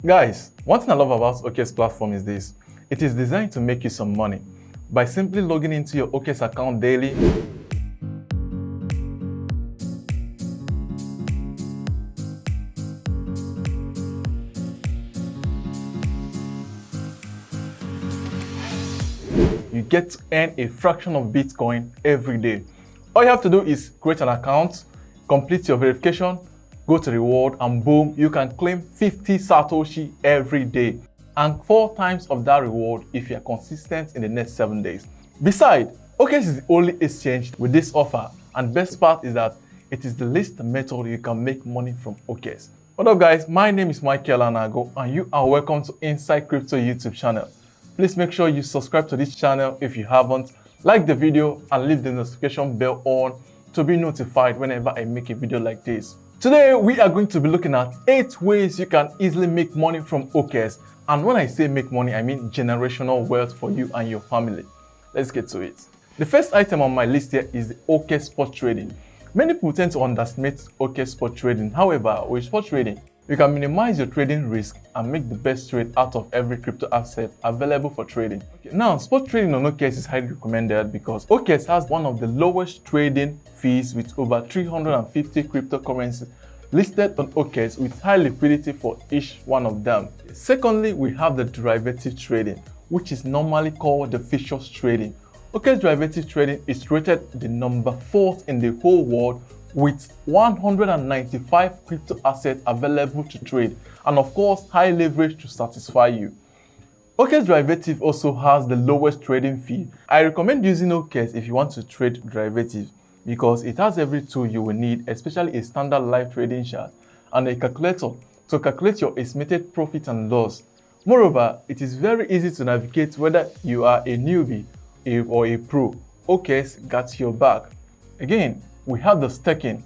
Guys, one thing I love about OKX platform is this. It is designed to make you some money. By simply logging into your OKX account daily, you get to earn a fraction of Bitcoin every day. All you have to do is create an account, complete your verification, go to reward, and boom, you can claim 50 Satoshi every day. And 4 times of that reward if you are consistent in the next 7 days. Besides, OKX is the only exchange with this offer, and best part is that it is the least method you can make money from OKX. What up guys, my name is Michael Anago and you are welcome to Inside Crypto YouTube channel. Please make sure you subscribe to this channel if you haven't, like the video and leave the notification bell on to be notified whenever I make a video like this. Today we are going to be looking at 8 ways you can easily make money from OKX. And when I say make money, I mean generational wealth for you and your family. Let's get to it. The first item on my list here is the OKX Spot trading. Many people tend to underestimate OKX Spot trading. However, with spot trading, you can minimize your trading risk and make the best trade out of every crypto asset available for trading. Now, spot trading on OKX is highly recommended because OKX has one of the lowest trading fees with over 350 cryptocurrencies listed on OKX with high liquidity for each one of them. Secondly, we have the derivative trading, which is normally called the futures trading. OKX derivative trading is rated the number 4th in the whole world with 195 crypto assets available to trade, and of course high leverage to satisfy you. OKX derivative also has the lowest trading fee. I recommend using OKX if you want to trade derivatives because it has every tool you will need, especially a standard live trading chart and a calculator to calculate your estimated profit and loss. Moreover, it is very easy to navigate whether you are a newbie or a pro. OKX got your back. Again, we have the staking.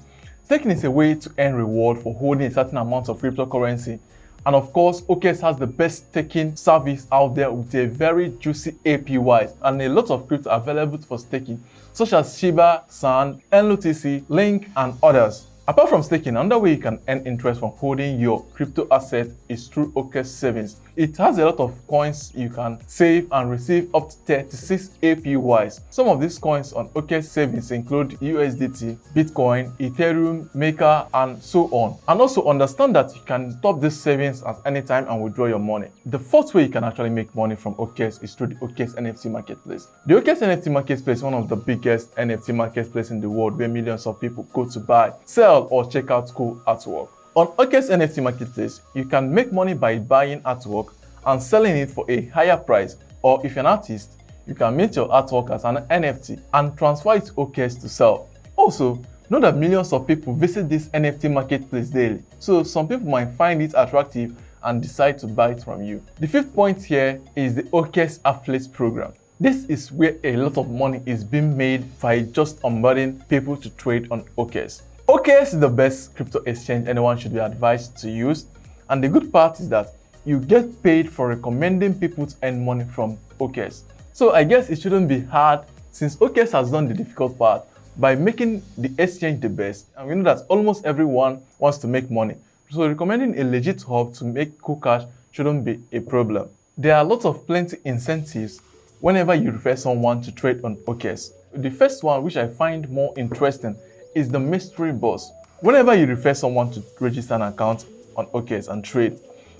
Staking is a way to earn reward for holding a certain amount of cryptocurrency. And of course, OKX has the best staking service out there with a very juicy APYs and a lot of crypto available for staking, such as Shiba, Sand, LUTC, Link, and others. Apart from staking, another way you can earn interest from holding your crypto asset is through OKX savings. It has a lot of coins you can save and receive up to 36 APYs. Some of these coins on OKX savings include USDT, Bitcoin, Ethereum, Maker, and so on. And also understand that you can stop these savings at any time and withdraw your money. The fourth way you can actually make money from OKX is through the OKX NFT Marketplace. The OKX NFT Marketplace is one of the biggest NFT marketplaces in the world where millions of people go to buy, sell, or check out cool artwork. On OKX NFT Marketplace, you can make money by buying artwork and selling it for a higher price, or if you're an artist, you can mint your artwork as an NFT and transfer it to OKX to sell. Also, know that millions of people visit this NFT marketplace daily, so some people might find it attractive and decide to buy it from you. The fifth point here is the OKX Affiliate Program. This is where a lot of money is being made by just onboarding people to trade on OKX. OKX is the best crypto exchange anyone should be advised to use, and the good part is that you get paid for recommending people to earn money from OKX. So I guess it shouldn't be hard since OKX has done the difficult part by making the exchange the best, and we know that almost everyone wants to make money. So recommending a legit hub to make cool cash shouldn't be a problem. There are lots of plenty incentives whenever you refer someone to trade on OKX. The first one, which I find more interesting, is the mystery boss. Whenever you refer someone to register an account on OKX and trade,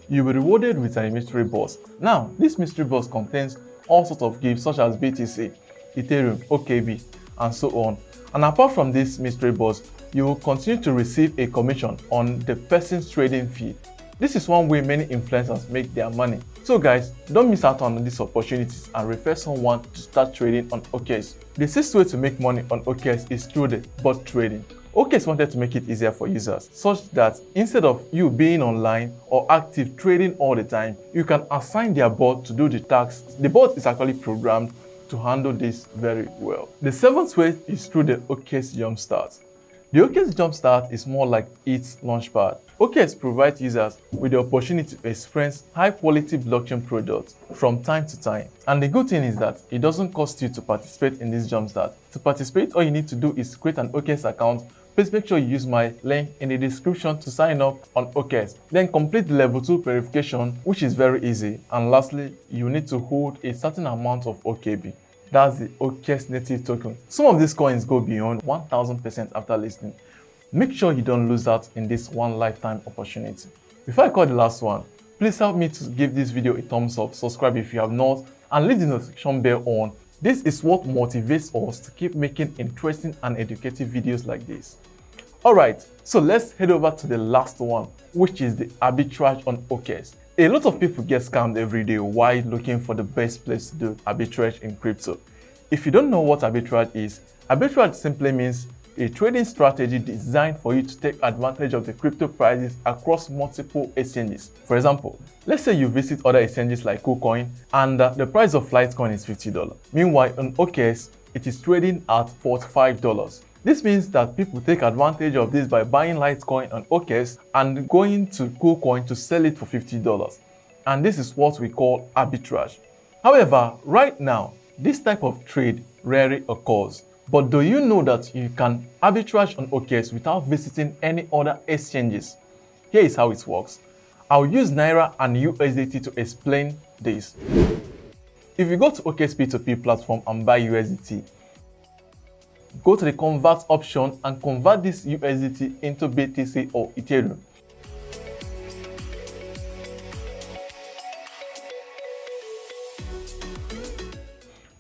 you'll be rewarded with a mystery boss. Now, this mystery boss contains all sorts of gifts such as BTC, Ethereum, OKB, and so on. And apart from this mystery boss, you will continue to receive a commission on the person's trading fee. This is one way many influencers make their money. So guys, don't miss out on these opportunities and refer someone to start trading on OKX. The sixth way to make money on OKX is through the bot trading. OKX wanted to make it easier for users, such that instead of you being online or active trading all the time, you can assign their bot to do the tasks. The bot is actually programmed to handle this very well. The seventh way is through the OKX Jumpstart. The OKX Jumpstart is more like its launchpad. OKX provides users with the opportunity to experience high-quality blockchain products from time to time. And the good thing is that it doesn't cost you to participate in this Jumpstart. To participate, all you need to do is create an OKX account, please make sure you use my link in the description to sign up on OKX. Then complete the level 2 verification, which is very easy. And lastly, you need to hold a certain amount of OKB. That's the OKX native token. Some of these coins go beyond 1000% after listing. Make sure you don't lose out in this one lifetime opportunity. Before I call the last one, please help me to give this video a thumbs up, subscribe if you have not, and leave the notification bell on. This is what motivates us to keep making interesting and educative videos like this. Alright, so let's head over to the last one, which is the arbitrage on OKX. A lot of people get scammed every day while looking for the best place to do arbitrage in crypto. If you don't know what arbitrage simply means a trading strategy designed for you to take advantage of the crypto prices across multiple exchanges. For example, let's say you visit other exchanges like KuCoin and the price of Litecoin is $50. Meanwhile, on OKX, it is trading at $45. This means that people take advantage of this by buying Litecoin on OKX and going to KuCoin to sell it for $50. And this is what we call arbitrage. However, right now, this type of trade rarely occurs. But do you know that you can arbitrage on OKX without visiting any other exchanges? Here is how it works. I'll use Naira and USDT to explain this. If you go to OKX P2P platform and buy USDT, go to the convert option and convert this USDT into BTC or Ethereum.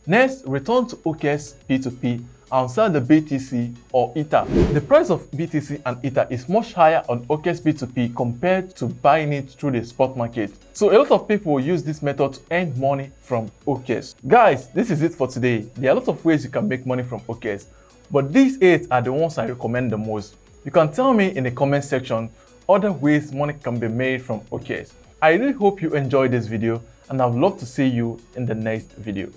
Next, return to OKX P2P and sell the BTC or Ether. The price of BTC and Ether is much higher on OKX P2P compared to buying it through the spot market. So a lot of people will use this method to earn money from OKX. Guys, this is it for today. There are a lot of ways you can make money from OKX, but these 8 are the ones I recommend the most. You can tell me in the comment section other ways money can be made from OKX. I really hope you enjoyed this video and I'd love to see you in the next video.